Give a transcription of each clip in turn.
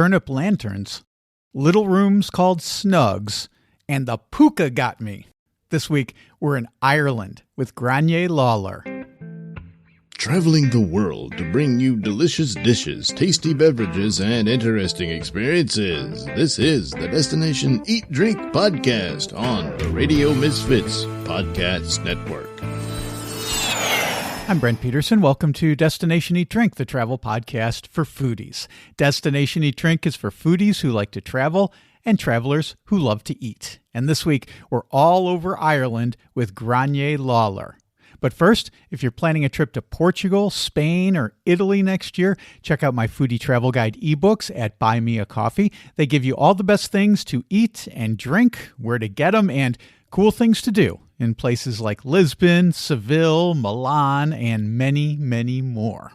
turnip lanterns, little rooms called snugs, and the Puca got me. This week, we're in Ireland with Gráinne Lawlor. Traveling the world to bring you delicious dishes, tasty beverages, and interesting experiences. This is the Destination Eat Drink Podcast on the Radio Misfits Podcast Network. I'm Brent Peterson. Welcome to Destination Eat Drink, the travel podcast for foodies. Destination Eat Drink is for foodies who like to travel and travelers who love to eat. And this week, we're all over Ireland with Gráinne Lawlor. But first, if you're planning a trip to Portugal, Spain, or Italy next year, check out my foodie travel guide ebooks at Buy Me a Coffee. They give you all the best things to eat and drink, where to get them, and cool things to do in places like Lisbon, Seville, Milan, and many, many more.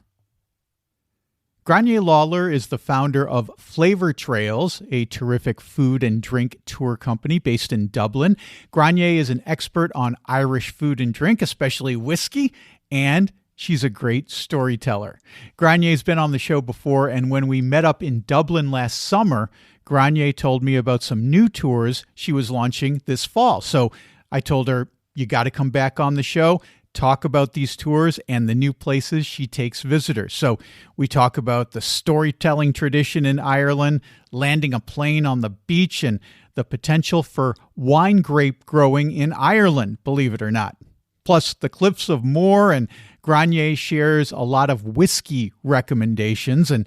Gráinne Lawlor is the founder of Flavour Trails, a terrific food and drink tour company based in Dublin. Gráinne is an expert on Irish food and drink, especially whiskey, and she's a great storyteller. Gráinne's been on the show before, and when we met up in Dublin last summer, Gráinne told me about some new tours she was launching this fall. So I told her, you got to come back on the show, talk about these tours and the new places she takes visitors. So we talk about the storytelling tradition in Ireland, landing a plane on the beach, and the potential for wine grape growing in Ireland, believe it or not. Plus the Cliffs of Moher, and Gráinne shares a lot of whiskey recommendations and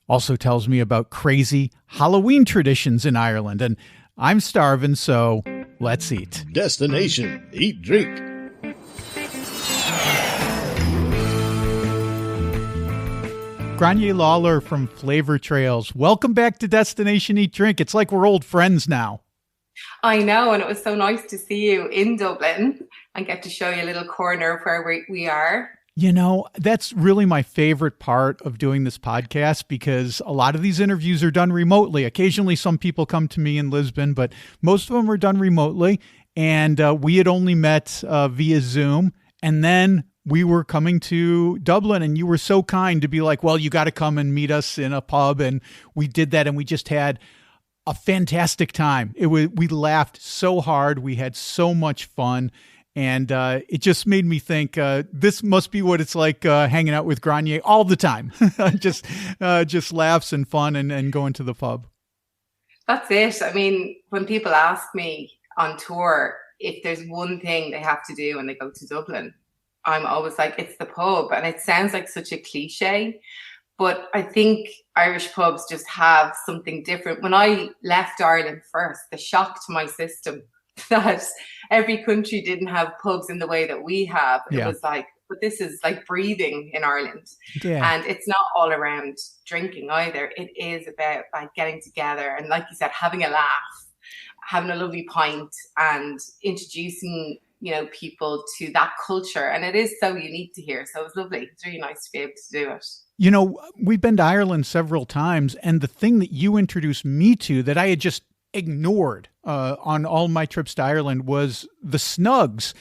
also tells me about crazy Halloween traditions in Ireland. And I'm starving, so let's eat. Destination Eat Drink. Gráinne Lawlor from Flavour Trails. Welcome back to Destination Eat Drink. It's like we're old friends now. I know, and it was so nice to see you in Dublin and get to show you a little corner of where we are. You know, that's really my favorite part of doing this podcast, because a lot of these interviews are done remotely. Occasionally, some people come to me in Lisbon, but most of them are done remotely. And we had only met via Zoom. And then we were coming to Dublin, and you were so kind to be like, well, you got to come and meet us in a pub. And we did that, and we just had a fantastic time. We laughed so hard. We had so much fun. And it just made me think, this must be what it's like hanging out with Gráinne all the time. just laughs and fun and going to the pub. That's it. I mean, when people ask me on tour if there's one thing they have to do when they go to Dublin, I'm always like, it's the pub. And it sounds like such a cliche, but I think Irish pubs just have something different. When I left Ireland first, the shock to my system that every country didn't have pubs in the way that we have. It was like, but this is like breathing in Ireland. Yeah. And it's not all around drinking either. It is about like getting together and, like you said, having a laugh, having a lovely pint, and introducing, you know, people to that culture. And it is so unique to hear. So it's lovely. It's really nice to be able to do it. You know, we've been to Ireland several times, and the thing that you introduced me to that I had just ignored on all my trips to Ireland was the snugs,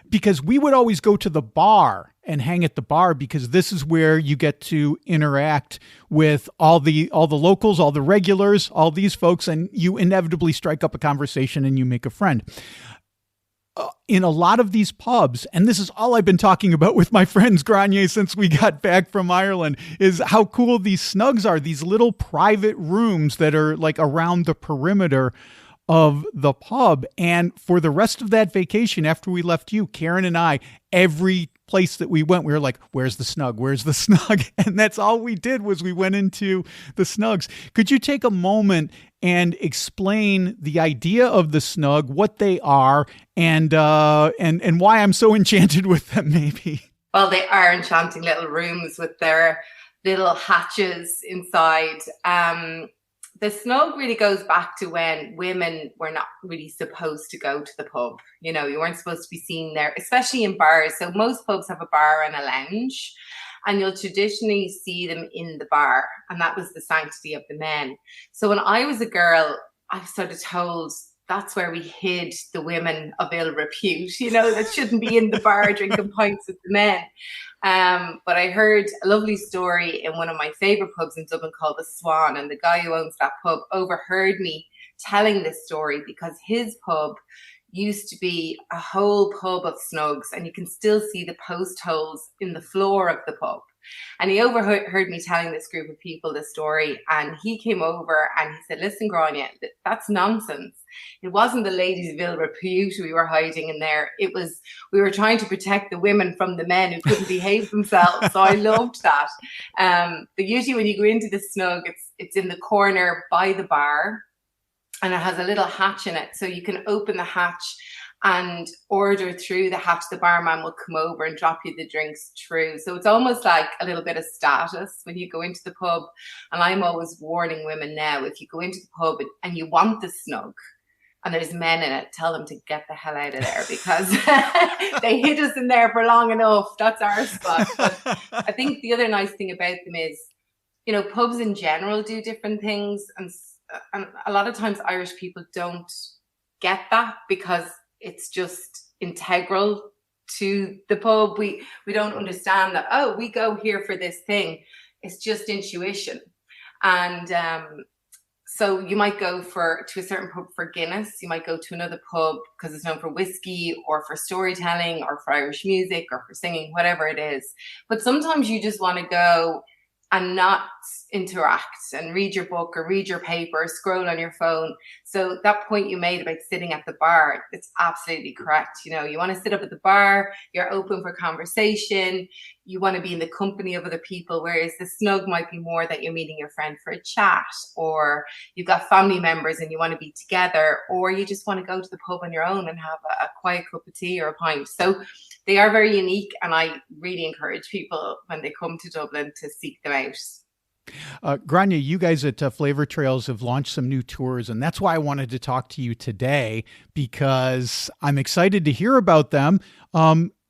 because we would always go to the bar and hang at the bar, because this is where you get to interact with all the locals, all the regulars, all these folks, and you inevitably strike up a conversation and you make a friend. In a lot of these pubs, and this is all I've been talking about with my friends Gráinne since we got back from Ireland, is how cool these snugs are, these little private rooms that are like around the perimeter of the pub. And for the rest of that vacation, after we left you, Karen and I, every place that we went, we were like, where's the snug? Where's the snug? And that's all we did, was we went into the snugs. Could you take a moment and explain the idea of the snug, what they are, and why I'm so enchanted with them, maybe? Well, they are enchanting little rooms with their little hatches inside. The snug really goes back to when women were not really supposed to go to the pub. You know, you weren't supposed to be seen there, especially in bars. So most pubs have a bar and a lounge, and you'll traditionally see them in the bar. And that was the sanctity of the men. So when I was a girl, I was sort of told that's where we hid the women of ill repute, that shouldn't be in the bar drinking pints with the men. But I heard a lovely story in one of my favorite pubs in Dublin called the Swan, and the guy who owns that pub overheard me telling this story because his pub used to be a whole pub of snugs, and you can still see the post holes in the floor of the pub. And he overheard me telling this group of people this story, and he came over and he said, listen, Gráinne, that's nonsense. It wasn't the ladies of ill repute we were hiding in there. We were trying to protect the women from the men who couldn't behave themselves. So I loved that. But usually when you go into the snug, it's in the corner by the bar, and it has a little hatch in it. So you can open the hatch and order through the hatch. The barman will come over and drop you the drinks through. So it's almost like a little bit of status when you go into the pub. And I'm always warning women now, if you go into the pub and you want the snug and there's men in it, tell them to get the hell out of there, because they hid us in there for long enough. That's our spot. But I think the other nice thing about them is, pubs in general do different things. And a lot of times Irish people don't get that because it's just integral to the pub. We don't understand that, we go here for this thing. It's just intuition. And so you might go to a certain pub for Guinness. You might go to another pub because it's known for whiskey or for storytelling or for Irish music or for singing, whatever it is. But sometimes you just want to go and not interact and read your book or read your paper, scroll on your phone. So that point you made about sitting at the bar, it's absolutely correct. You want to sit up at the bar, you're open for conversation, you want to be in the company of other people, whereas the snug might be more that you're meeting your friend for a chat, or you've got family members and you want to be together, or you just want to go to the pub on your own and have a quiet cup of tea or a pint. So they are very unique, and I really encourage people when they come to Dublin to seek them out. Gráinne, you guys at Flavour Trails have launched some new tours, and that's why I wanted to talk to you today, because I'm excited to hear about them.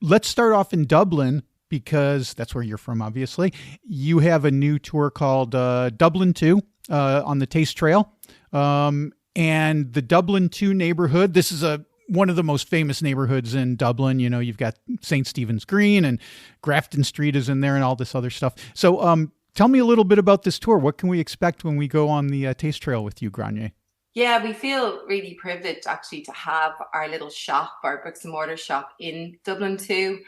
Let's start off in Dublin, because that's where you're from, obviously. You have a new tour called Dublin 2 on the Taste Trail. And the Dublin 2 neighborhood, this is one of the most famous neighborhoods in Dublin. You've got St. Stephen's Green and Grafton Street is in there and all this other stuff. So tell me a little bit about this tour. What can we expect when we go on the Taste Trail with you, Gráinne? Yeah, we feel really privileged actually to have our little shop, our bricks and mortar shop in Dublin 2,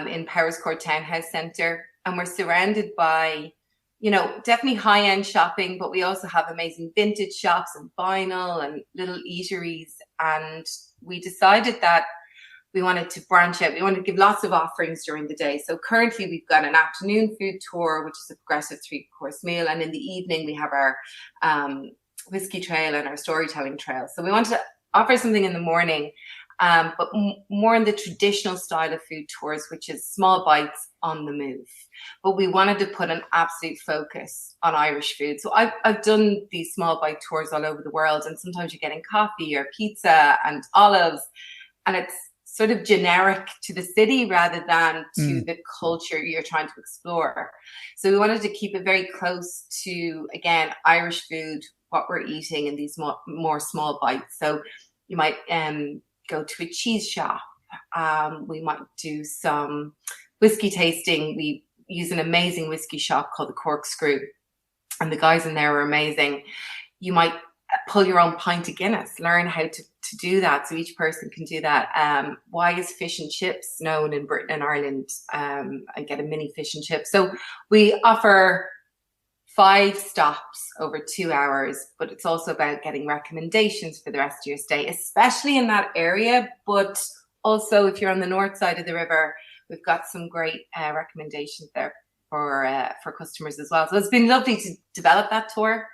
in Powerscourt Townhouse Centre. And we're surrounded by, definitely high-end shopping, but we also have amazing vintage shops and vinyl and little eateries. And we decided that we wanted to branch out. We wanted to give lots of offerings during the day. So currently we've got an afternoon food tour, which is a progressive 3-course meal. And in the evening, we have our whiskey trail and our storytelling trail. So we wanted to offer something in the morning, but more in the traditional style of food tours, which is small bites on the move. But we wanted to put an absolute focus on Irish food. So I've done these small bite tours all over the world, and sometimes you're getting coffee or pizza and olives, and it's sort of generic to the city rather than to the culture you're trying to explore. So we wanted to keep it very close to, again, Irish food, what we're eating in these more small bites. So you might go to a cheese shop. We might do some whiskey tasting. We use an amazing whiskey shop called the Corkscrew, and the guys in there are amazing. You might pull your own pint of Guinness, learn how to do that. So each person can do that. Why is fish and chips known in Britain and Ireland? And get a mini fish and chips. So we offer 5 stops over 2 hours, but it's also about getting recommendations for the rest of your stay, especially in that area. But also if you're on the north side of the river, we've got some great recommendations there for customers as well. So it's been lovely to develop that tour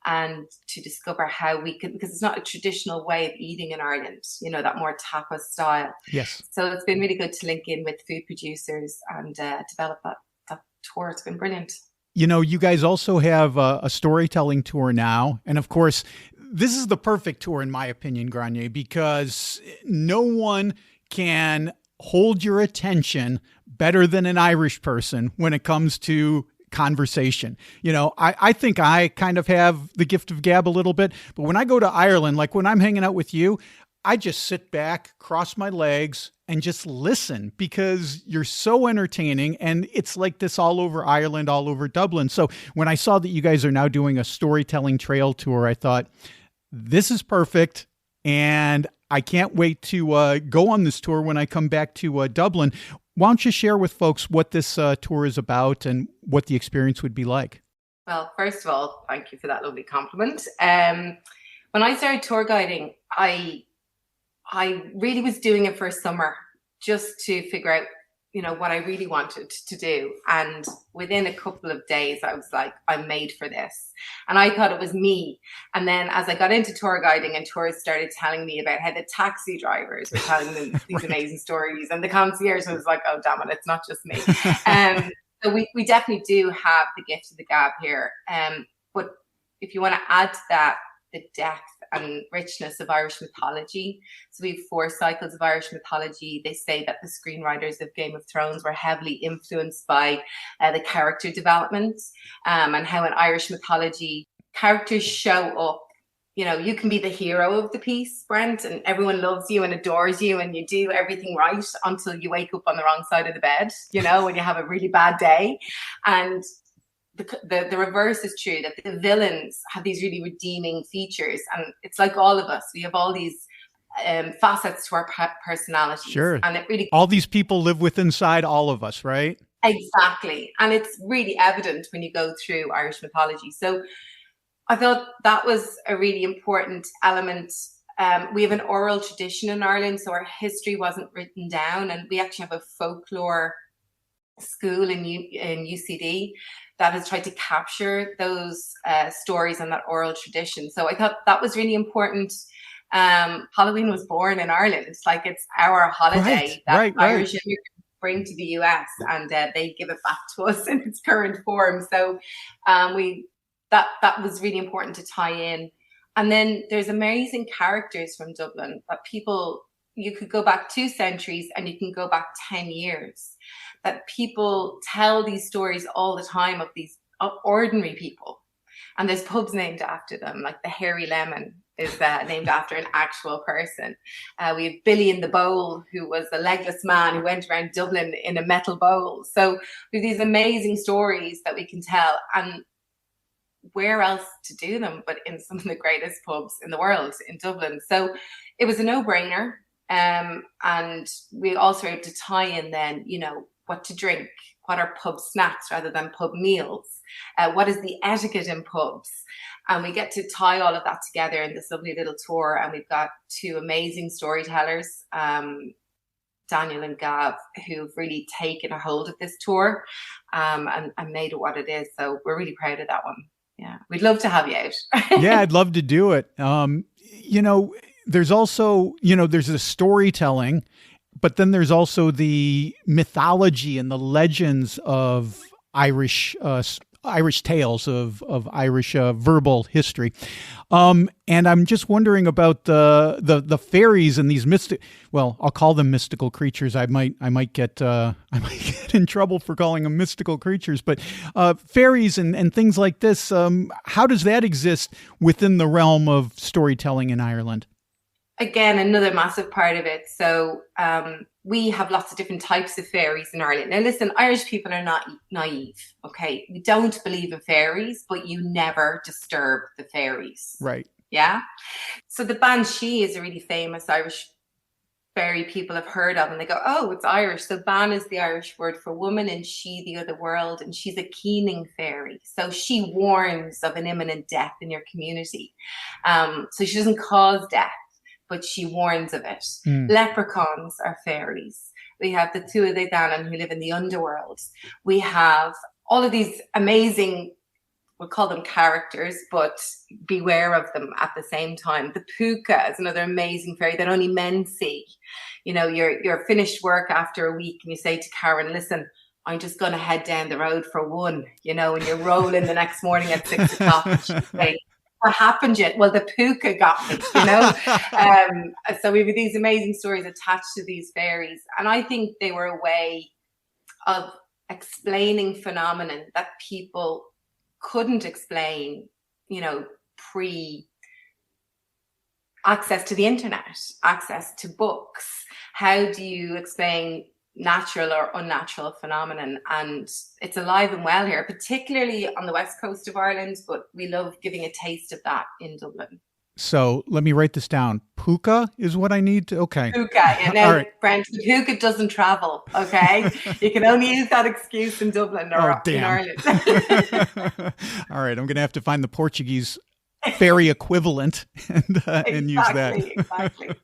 and to discover how we can, because it's not a traditional way of eating in Ireland, that more tapas style. Yes. So it's been really good to link in with food producers and develop that tour. It's been brilliant. You guys also have a storytelling tour now. And of course, this is the perfect tour, in my opinion, Gráinne, because no one can hold your attention better than an Irish person when it comes to conversation. I think I kind of have the gift of gab a little bit, but when I go to Ireland, like when I'm hanging out with you, I just sit back, cross my legs, and just listen because you're so entertaining. And it's like this all over Ireland, all over Dublin. So when I saw that you guys are now doing a storytelling trail tour, I thought, this is perfect. And I can't wait to go on this tour when I come back to Dublin. Why don't you share with folks what this tour is about and what the experience would be like? Well, first of all, thank you for that lovely compliment. When I started tour guiding, I really was doing it for a summer just to figure out, what I really wanted to do. And within a couple of days, I was like, I'm made for this. And I thought it was me. And then as I got into tour guiding and tourists started telling me about how the taxi drivers were telling them these amazing stories and the concierge was like, oh, damn it, it's not just me. So we definitely do have the gift of the gab here. But if you want to add to that, the depth and richness of Irish mythology. So we have 4 cycles of Irish mythology. They say that the screenwriters of Game of Thrones were heavily influenced by the character development and how in Irish mythology, characters show up. You can be the hero of the piece, Brent, and everyone loves you and adores you and you do everything right until you wake up on the wrong side of the bed, when you have a really bad day. And the reverse is true, that the villains have these really redeeming features. And it's like all of us. We have all these facets to our personalities. Sure. And it really... all these people live within inside all of us, right? Exactly. And it's really evident when you go through Irish mythology. So I thought that was a really important element. We have an oral tradition in Ireland, so our history wasn't written down. And we actually have a folklore school in UCD that has tried to capture those stories and that oral tradition. So I thought that was really important. Halloween was born in Ireland. It's like it's our holiday that Irish immigrants bring to the US, and they give it back to us in its current form. So that was really important to tie in. And then there's amazing characters from Dublin that you could go back 2 centuries and you can go back 10 years. That people tell these stories all the time of these ordinary people. And there's pubs named after them, like the Hairy Lemon is named after an actual person. We have Billy in the Bowl, who was a legless man who went around Dublin in a metal bowl. So we have these amazing stories that we can tell. And where else to do them but in some of the greatest pubs in the world, in Dublin. So it was a no-brainer. And we also had to tie in then, what to drink, what are pub snacks rather than pub meals, what is the etiquette in pubs. And we get to tie all of that together in this lovely little tour. And we've got 2 amazing storytellers, Daniel and Gav, who've really taken a hold of this tour and made it what it is. So we're really proud of that one. Yeah, we'd love to have you out. Yeah, I'd love to do it. There's also, there's the storytelling, but then there's also the mythology and the legends of Irish tales of Irish verbal history. And I'm just wondering about the fairies and these I'll call them mystical creatures. I might get in trouble for calling them mystical creatures, but fairies and things like this. How does that exist within the realm of storytelling in Ireland? Again, another massive part of it. So we have lots of different types of fairies in Ireland. Now, listen, Irish people are not naive, okay? We don't believe in fairies, but you never disturb the fairies. Right. Yeah? So the banshee is a really famous Irish fairy people have heard of, and they go, oh, it's Irish. So ban is the Irish word for woman and she the other world, and she's a keening fairy. So she warns of an imminent death in your community. So she doesn't cause death, but she warns of it. Leprechauns are fairies. We have the Tuatha Danann who live in the underworld. We have all of these amazing, we'll call them characters, but beware of them at the same time. The Puca is another amazing fairy that only men see. You're finished work after a week and you say to Karen, listen, I'm just going to head down the road for one, and you're rolling the next morning at 6 o'clock. And she's like, what happened yet? Well, the Puca got me, So we have these amazing stories attached to these fairies. And I think they were a way of explaining phenomenon that people couldn't explain, pre access to the internet, access to books. How do you explain natural or unnatural phenomenon? And it's alive and well here, particularly on the west coast of Ireland, but we love giving a taste of that in Dublin. So let me write this down. Puca is what I need to, okay. Puca. And now, right. Brent, Puca doesn't travel, okay? You can only use that excuse in Dublin or in Ireland. All right, I'm going to have to find the Portuguese ferry equivalent and use that. Exactly.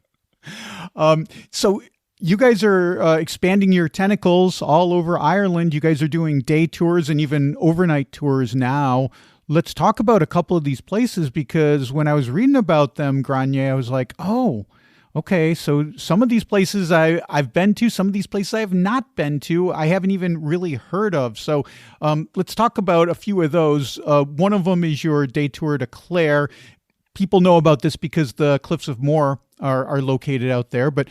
So you guys are expanding your tentacles all over Ireland. You guys are doing day tours and even overnight tours now. Let's talk about a couple of these places, because when I was reading about them, Gráinne, I was like, oh, okay, so some of these places I've been to, some of these places I have not been to, I haven't even really heard of. So let's talk about a few of those. One of them is your day tour to Clare. People know about this because the Cliffs of Moher are located out there. But,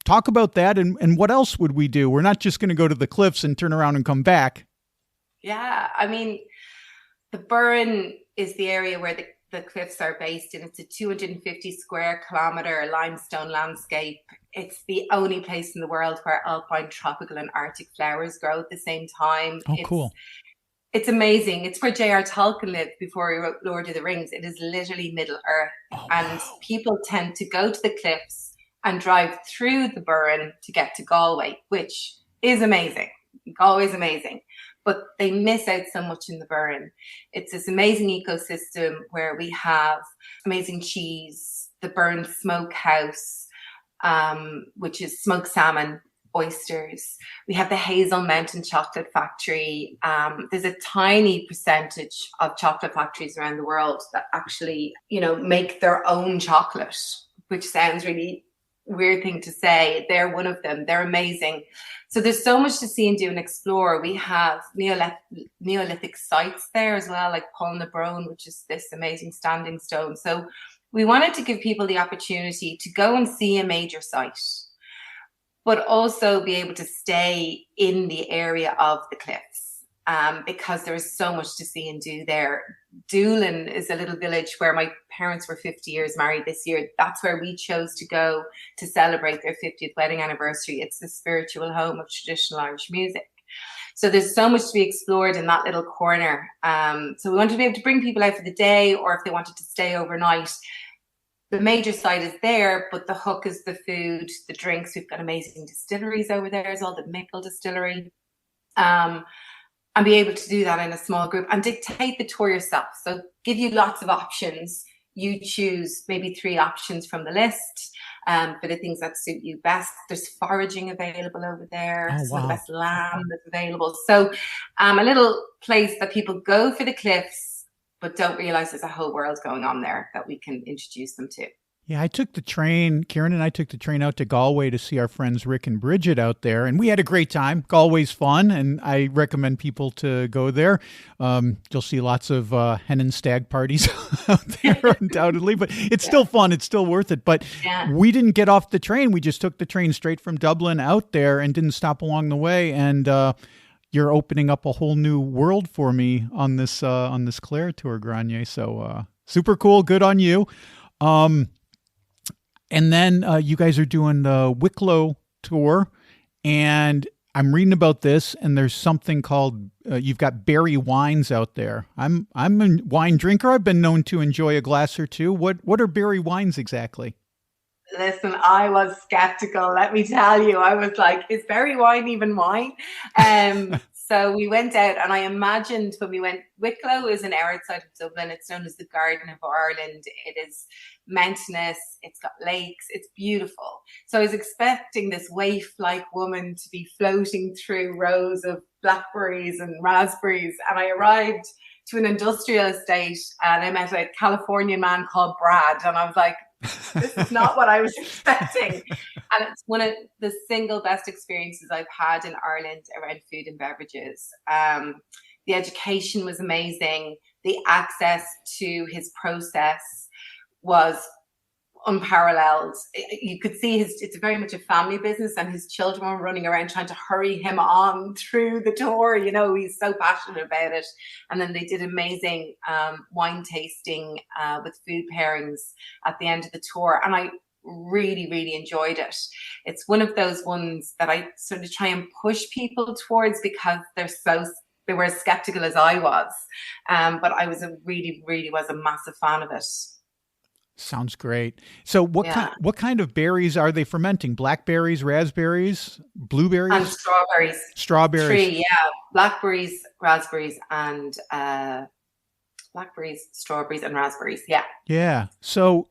talk about that and what else would we do? We're not just going to go to the cliffs and turn around and come back. Yeah, I mean, the Burren is the area where the cliffs are based in. It's a 250 square kilometre limestone landscape. It's the only place in the world where alpine, tropical and Arctic flowers grow at the same time. Oh, cool. It's amazing. It's where J.R. Tolkien lived before he wrote Lord of the Rings. It is literally Middle Earth. Oh, and wow. People tend to go to the cliffs and drive through the Burren to get to Galway, which is amazing. Galway's amazing. But they miss out so much in the Burren. It's this amazing ecosystem where we have amazing cheese, the Burren Smokehouse, which is smoked salmon, oysters. We have the Hazel Mountain Chocolate Factory. There's a tiny percentage of chocolate factories around the world that actually, make their own chocolate, which sounds really weird thing to say. They're one of them. They're amazing. So there's so much to see and do and explore. We have Neolithic sites there as well, like Paul na Brone, which is this amazing standing stone. So we wanted to give people the opportunity to go and see a major site, but also be able to stay in the area of the cliffs, because there is so much to see and do there. Dublin is a little village where my parents were 50 years married this year. That's where we chose to go to celebrate their 50th wedding anniversary. It's the spiritual home of traditional Irish music. So there's so much to be explored in that little corner. So we wanted to be able to bring people out for the day, or if they wanted to stay overnight. The major site is there, but the hook is the food, the drinks. We've got amazing distilleries over there as well, the Mickle Distillery. And be able to do that in a small group and dictate the tour yourself. So give you lots of options. You choose maybe 3 options from the list for the things that suit you best. There's foraging available over there. Oh, wow. Some of the best lamb that's available. So a little place that people go for the cliffs, but don't realize there's a whole world going on there that we can introduce them to. Yeah, I took the train, Kieran and I took the train out to Galway to see our friends Rick and Bridget out there, and we had a great time. Galway's fun, and I recommend people to go there. You'll see lots of hen and stag parties out there, undoubtedly, but it's still fun. It's still worth it. But we didn't get off the train. We just took the train straight from Dublin out there and didn't stop along the way, and you're opening up a whole new world for me on this Clare tour, Gráinne. So super cool. Good on you. And then you guys are doing the Wicklow tour, and I'm reading about this, and there's something called you've got berry wines out there. I'm a wine drinker. I've been known to enjoy a glass or two. What are berry wines exactly? Listen, I was skeptical. Let me tell you, I was like, is berry wine even wine? So we went out, and I imagined when we went, Wicklow is an hour outside of Dublin. It's known as the Garden of Ireland. It is mountainous. It's got lakes. It's beautiful. So I was expecting this waif-like woman to be floating through rows of blackberries and raspberries. And I arrived to an industrial estate, and I met a Californian man called Brad. And I was like, this is not what I was expecting. And it's one of the single best experiences I've had in Ireland around food and beverages. The education was amazing. The access to his process was unparalleled. You could see it's very much a family business, and his children were running around trying to hurry him on through the tour. He's so passionate about it. And then they did amazing wine tasting with food pairings at the end of the tour. And I really, really enjoyed it. It's one of those ones that I sort of try and push people towards because they were as skeptical as I was. But I was really was a massive fan of it. Sounds great. So what kind of berries are they fermenting? Blackberries, raspberries, blueberries? And strawberries. Strawberries. 3, yeah. Blackberries, raspberries, and blackberries, strawberries, and raspberries. Yeah. Yeah. So,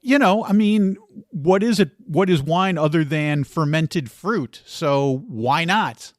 what is it? What is wine other than fermented fruit? So why not?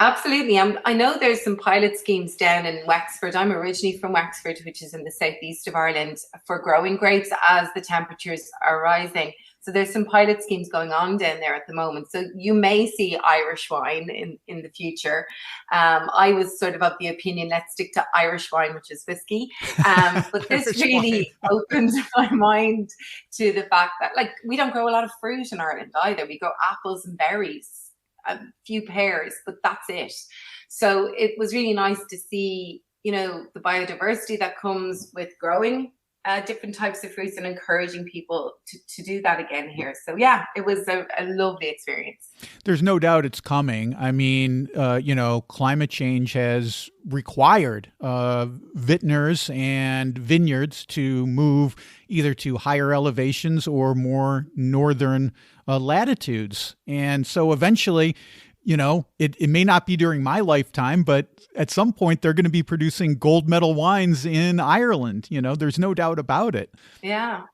Absolutely. I know there's some pilot schemes down in Wexford. I'm originally from Wexford, which is in the southeast of Ireland, for growing grapes as the temperatures are rising. So there's some pilot schemes going on down there at the moment. So you may see Irish wine in the future. I was sort of the opinion, let's stick to Irish wine, which is whiskey. But this really opened my mind to the fact that, we don't grow a lot of fruit in Ireland either. We grow apples and berries. A few pears, but that's it. So it was really nice to see, the biodiversity that comes with growing different types of fruits and encouraging people to do that again here. So yeah, it was a lovely experience. There's no doubt it's coming. I mean, climate change has required vintners and vineyards to move either to higher elevations or more northern latitudes. And so eventually, it may not be during my lifetime, but at some point they're going to be producing gold medal wines in Ireland. There's no doubt about it. Yeah.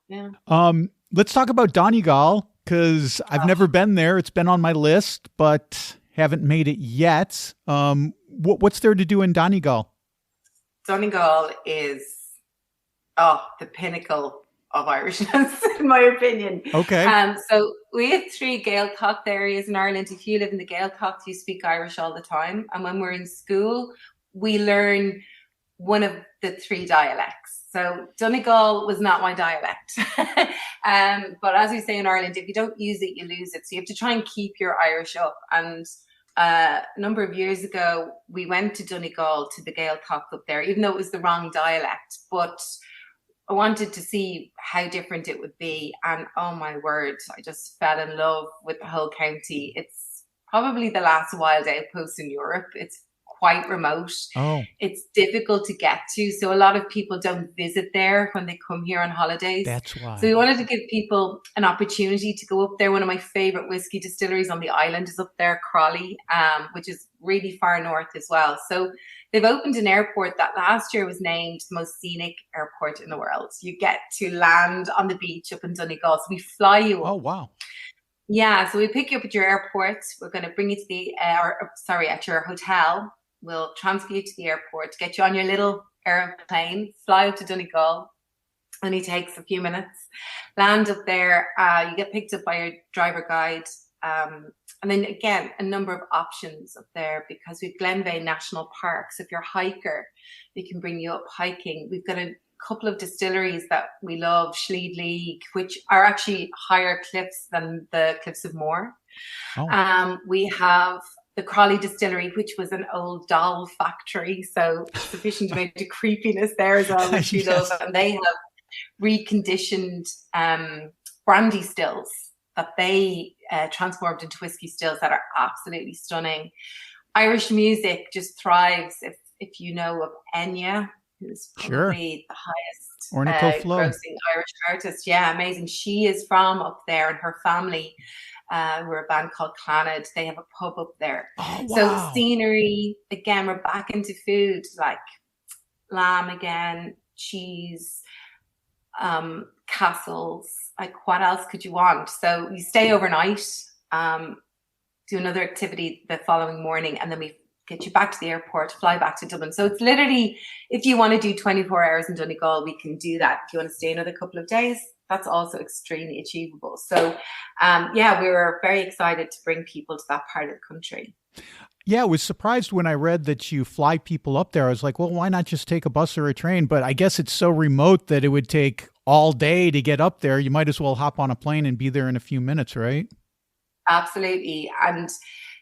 Let's talk about Donegal, because I've never been there. It's been on my list, but haven't made it yet. What's there to do in Donegal? Donegal is the pinnacle of Irishness, in my opinion. Okay. So we have 3 Gaeltacht areas in Ireland. If you live in the Gaeltacht, you speak Irish all the time. And when we're in school, we learn one of the 3 dialects. So Donegal was not my dialect. But as we say in Ireland, if you don't use it, you lose it. So you have to try and keep your Irish up. And a number of years ago, we went to Donegal, to the Gaeltacht up there, even though it was the wrong dialect. But I wanted to see how different it would be. And oh my word, I just fell in love with the whole county. It's probably the last wild outpost in Europe. It's quite remote. Oh. It's difficult to get to. So a lot of people don't visit there when they come here on holidays. That's why. So we wanted to give people an opportunity to go up there. One of my favorite whiskey distilleries on the island is up there, Crawley, which is really far north as well. So they've opened an airport that last year was named the most scenic airport in the world. You get to land on the beach up in Donegal. So we fly you up. Oh, wow. Yeah, so we pick you up at your airport. We're going to bring you to at your hotel. We'll transfer you to the airport, get you on your little airplane, fly up to Donegal. Only takes a few minutes. Land up there. You get picked up by your driver guide. And then again, a number of options up there because we've Glenveigh National Park. So if you're a hiker, we can bring you up hiking. We've got a couple of distilleries that we love, Schleed League, which are actually higher cliffs than the Cliffs of Moher. Oh. We have the Crawley Distillery, which was an old doll factory. So sufficient amount of creepiness there as well, which we love. And they have reconditioned brandy stills that they transformed into whiskey stills that are absolutely stunning. Irish music just thrives if you know of Enya, who's probably the highest grossing Irish artist. Yeah, amazing. She is from up there, and her family, who are a band called Clannad, they have a pub up there. Oh, wow. So scenery, again, we're back into food, like lamb again, cheese, castles. Like, what else could you want? So you stay overnight, do another activity the following morning, and then we get you back to the airport, fly back to Dublin. So it's literally, if you want to do 24 hours in Donegal, we can do that. If you want to stay another couple of days, that's also extremely achievable. So, we were very excited to bring people to that part of the country. Yeah, I was surprised when I read that you fly people up there. I was like, well, why not just take a bus or a train? But I guess it's so remote that it would take all day to get up there. You might as well hop on a plane and be there in a few minutes, right? Absolutely. And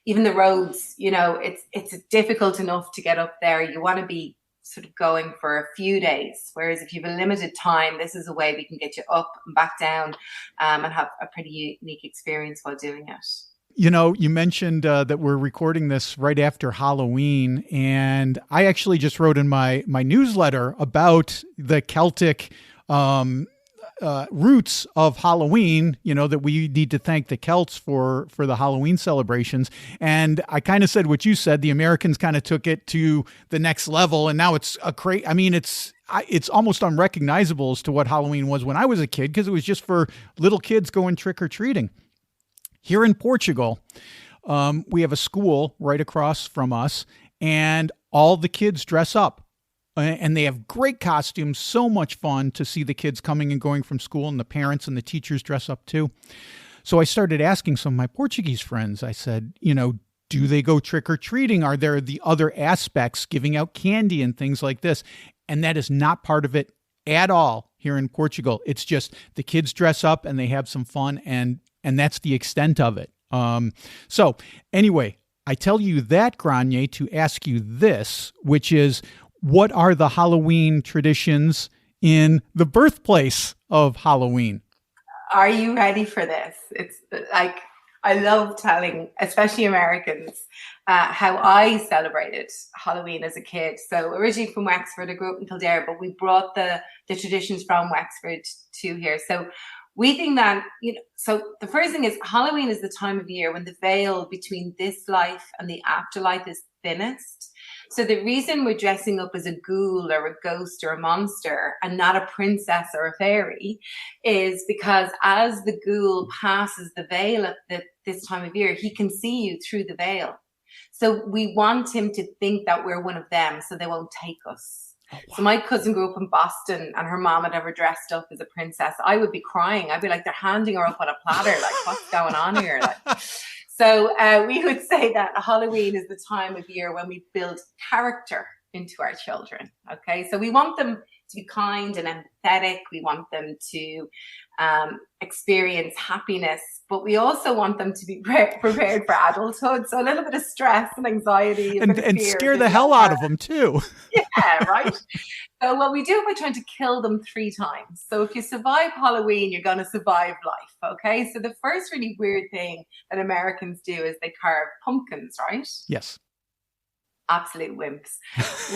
even the roads, it's difficult enough to get up there. You want to be sort of going for a few days. Whereas if you have a limited time, this is a way we can get you up and back down and have a pretty unique experience while doing it. You mentioned that we're recording this right after Halloween, and I actually just wrote in my newsletter about the Celtic roots of Halloween, that we need to thank the Celts for the Halloween celebrations. And I kind of said what you said. The Americans kind of took it to the next level, and now it's it's almost unrecognizable as to what Halloween was when I was a kid, because it was just for little kids going trick-or-treating. Here in Portugal, we have a school right across from us, and all the kids dress up. And they have great costumes, so much fun to see the kids coming and going from school, and the parents and the teachers dress up too. So I started asking some of my Portuguese friends, I said, do they go trick-or-treating? Are there the other aspects, giving out candy and things like this? And that is not part of it at all here in Portugal. It's just the kids dress up and they have some fun, and that's the extent of it. So anyway, I tell you that, Gráinne, to ask you this, which is, what are the Halloween traditions in the birthplace of Halloween? Are you ready for this? It's like, I love telling, especially Americans, how I celebrated Halloween as a kid. So originally from Wexford, I grew up in Kildare, but we brought the traditions from Wexford to here. So we think that, so the first thing is, Halloween is the time of year when the veil between this life and the afterlife is thinnest. So the reason we're dressing up as a ghoul or a ghost or a monster and not a princess or a fairy is because as the ghoul passes the veil at this time of year, he can see you through the veil. So we want him to think that we're one of them, so they won't take us. Oh, wow. So my cousin grew up in Boston, and her mom had ever dressed up as a princess. I would be crying. I'd be like, they're handing her up on a platter. Like, what's going on here? So we would say that Halloween is the time of year when we build character into our children. Okay, so we want them to be kind and empathetic. We want them to experience happiness, but we also want them to be prepared for adulthood. So a little bit of stress and anxiety and fear, scare the hell out of them too. Yeah, right. So what we do by trying to kill them 3 times. So if you survive Halloween, you're going to survive life. Okay. So the first really weird thing that Americans do is they carve pumpkins, right? Yes. Absolute wimps.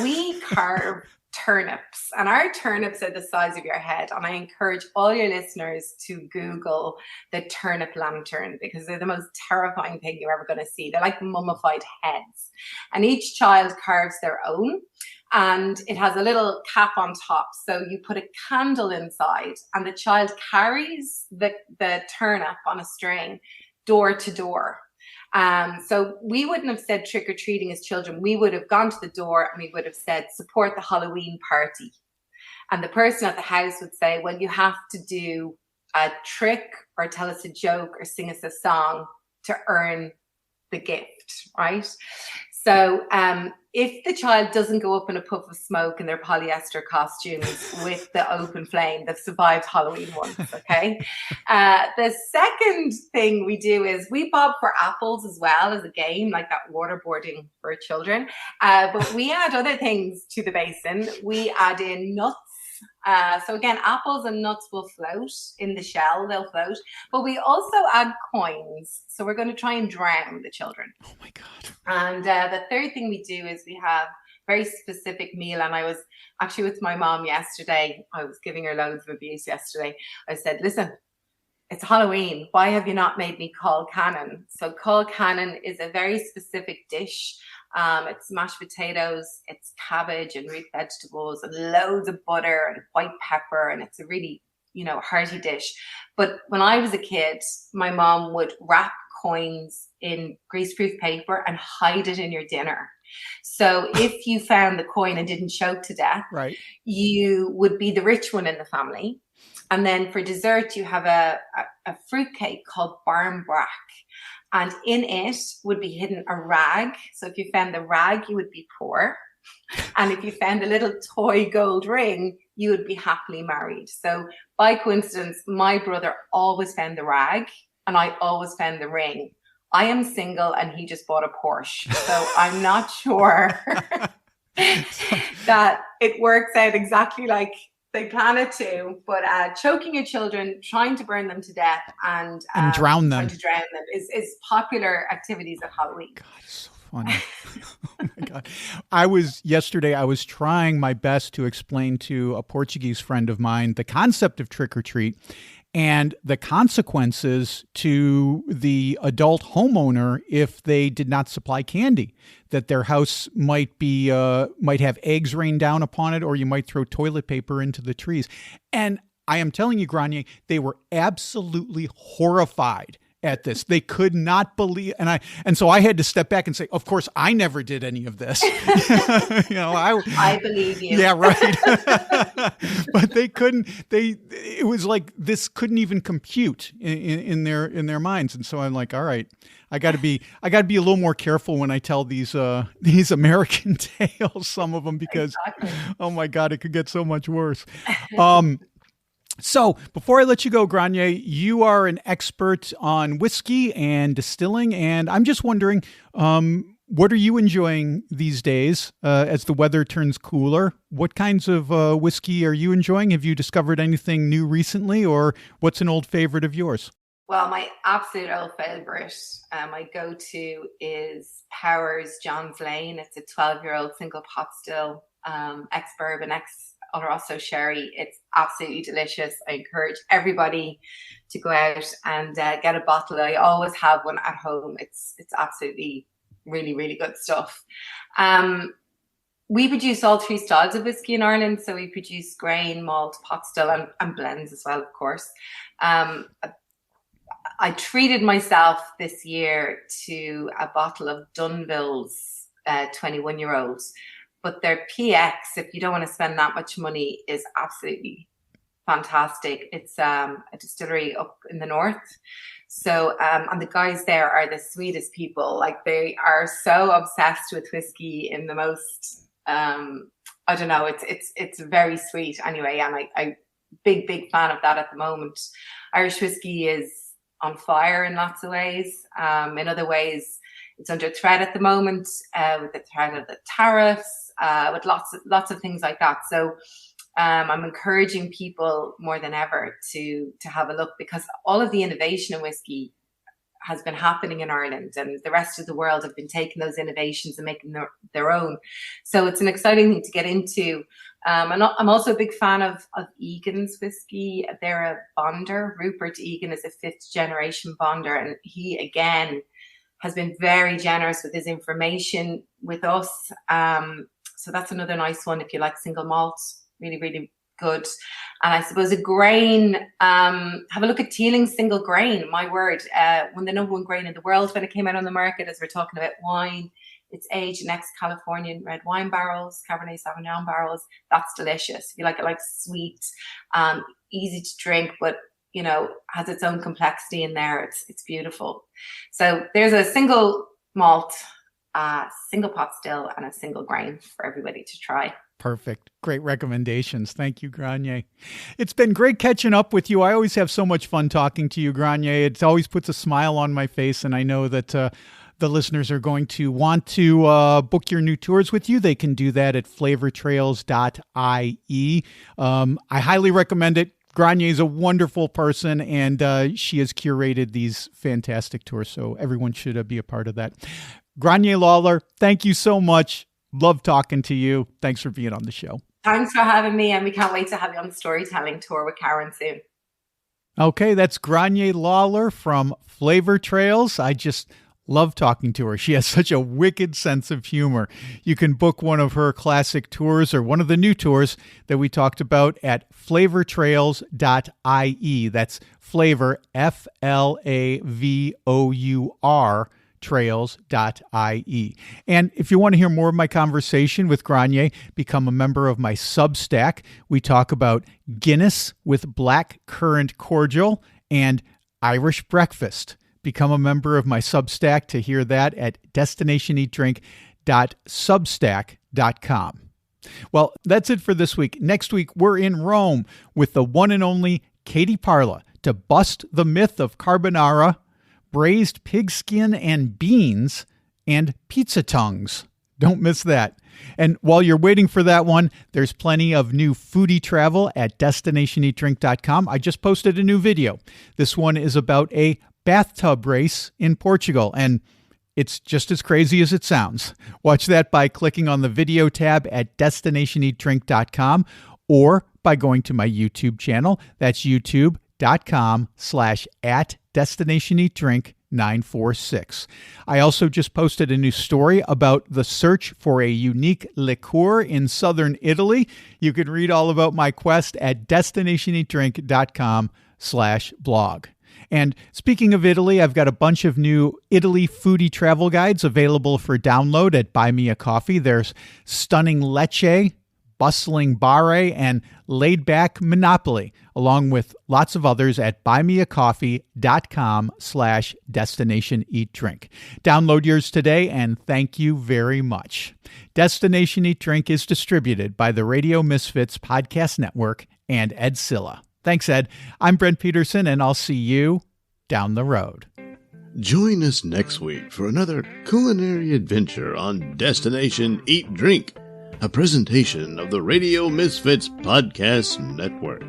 We carve turnips, and our turnips are the size of your head. And I encourage all your listeners to Google the turnip lantern, because they're the most terrifying thing you're ever going to see. They're like mummified heads, and each child carves their own. And it has a little cap on top. So you put a candle inside, and the child carries the turnip on a string door to door. So we wouldn't have said trick-or-treating as children. We would have gone to the door and we would have said, support the Halloween party. And the person at the house would say, well, you have to do a trick or tell us a joke or sing us a song to earn the gift, right? So if the child doesn't go up in a puff of smoke in their polyester costumes with the open flame, they've survived Halloween once, okay? The second thing we do is we bob for apples as well as a game, like that waterboarding for children. But we add other things to the basin. We add in nuts. So again, apples and nuts will float in the shell, they'll float, but we also add coins. So we're going to try and drown the children. Oh my God. And the third thing we do is we have a very specific meal. And I was actually with my mom yesterday. I was giving her loads of abuse yesterday. I said, listen, it's Halloween. Why have you not made me call cannon? So call cannon is a very specific dish. It's mashed potatoes, it's cabbage and root vegetables and loads of butter and white pepper. And it's a really, hearty dish. But when I was a kid, my mom would wrap coins in greaseproof paper and hide it in your dinner. So if you found the coin and didn't choke to death, right, you would be the rich one in the family. And then for dessert, you have a fruitcake called barmbrack. And in it would be hidden a rag. So if you found the rag, you would be poor. And if you found a little toy gold ring, you would be happily married. So by coincidence, my brother always found the rag and I always found the ring. I am single and he just bought a Porsche. So I'm not sure that it works out exactly like they plan it to, but choking your children, trying to burn them to death, and drown them, is popular activities at Halloween. God, it's so funny. Oh my God. Yesterday I was trying my best to explain to a Portuguese friend of mine the concept of trick or treat and the consequences to the adult homeowner if they did not supply candy, that their house might have eggs rain down upon it, or you might throw toilet paper into the trees. And I am telling you, Gráinne, they were absolutely horrified at this. They could not believe, and so I had to step back and say, of course, I never did any of this. I believe you. Yeah, right. But they couldn't. It was like this couldn't even compute in their minds. And so I'm like, all right, I got to be a little more careful when I tell these American tales, some of them, because Oh my God, it could get so much worse. So before I let you go, Gráinne, you are an expert on whiskey and distilling, and I'm just wondering, what are you enjoying these days as the weather turns cooler? What kinds of whiskey are you enjoying? Have you discovered anything new recently, or what's an old favorite of yours? Well, my absolute old favorite, my go-to is Powers John's Lane. It's a 12-year-old single pot still, ex-bourbon, Oloroso sherry. It's absolutely delicious. I encourage everybody to go out and get a bottle. I always have one at home. It's absolutely really, really good stuff. We produce all three styles of whiskey in Ireland. So we produce grain, malt, pot still, and blends as well, of course. I treated myself this year to a bottle of Dunville's 21-year-olds. But their PX, if you don't want to spend that much money, is absolutely fantastic. It's a distillery up in the north. So, and the guys there are the sweetest people. Like, they are so obsessed with whiskey in the most, I don't know, it's very sweet anyway. And I big fan of that at the moment. Irish whiskey is on fire in lots of ways. In other ways, it's under threat at the moment with the threat of the tariffs. With lots of things like that. So I'm encouraging people more than ever to have a look, because all of the innovation in whiskey has been happening in Ireland, and the rest of the world have been taking those innovations and making their own. So it's an exciting thing to get into. I'm also a big fan of Egan's whiskey. They're a bonder. Rupert Egan is a 5th generation bonder, and he again has been very generous with his information with us. So that's another nice one if you like single malt. Really, really good. And I suppose a grain, have a look at Teeling's single grain. My word, one of the number one grain in the world when it came out on the market, as we're talking about wine. It's aged in ex-Californian red wine barrels, Cabernet Sauvignon barrels. That's delicious. If you like it, like sweet, easy to drink, but has its own complexity in there. It's beautiful. So there's a single malt, single pot still, and a single grain for everybody to try. Perfect. Great recommendations. Thank you, Gráinne. It's been great catching up with you. I always have so much fun talking to you, Gráinne. It always puts a smile on my face, and I know that the listeners are going to want to book your new tours with you. They can do that at flavortrails.ie. I highly recommend it. Gráinne is a wonderful person, and she has curated these fantastic tours, so everyone should be a part of that. Gráinne Lawlor, thank you so much. Love talking to you. Thanks for being on the show. Thanks for having me, and we can't wait to have you on the storytelling tour with Karen soon. Okay, that's Gráinne Lawlor from Flavour Trails. I just love talking to her. She has such a wicked sense of humor. You can book one of her classic tours or one of the new tours that we talked about at flavortrails.ie. That's flavor, FLAVOUR, trails.ie. And if you want to hear more of my conversation with Gráinne, become a member of my Substack. We talk about Guinness with black currant cordial and Irish breakfast. Become a member of my Substack to hear that at destinationeatdrink.substack.com. daytrips.com. Well, that's it for this week. Next week, we're in Rome with the one and only Katie Parla to bust the myth of carbonara, braised pigskin and beans, and pizza tongues. Don't miss that. And while you're waiting for that one, there's plenty of new foodie travel at destinationeatdrink.com. I just posted a new video. This one is about a bathtub race in Portugal, and it's just as crazy as it sounds. Watch that by clicking on the video tab at destinationeatdrink.com or by going to my YouTube channel. That's youtube.com/@destinationeatdrink946. I also just posted a new story about the search for a unique liqueur in southern Italy. You can read all about my quest at destinationeatdrink.com/blog. And speaking of Italy, I've got a bunch of new Italy foodie travel guides available for download at Buy Me a Coffee. There's Stunning Lecce, Bustling Bari, and Laid Back Monopoly, along with lots of others at buymeacoffee.com/destinationeatdrink. Download yours today, and thank you very much. Destination Eat Drink is distributed by the Radio Misfits Podcast Network and Ed Silla. Thanks, Ed. I'm Brent Peterson, and I'll see you down the road. Join us next week for another culinary adventure on Destination Eat Drink, a presentation of the Radio Misfits Podcast Network.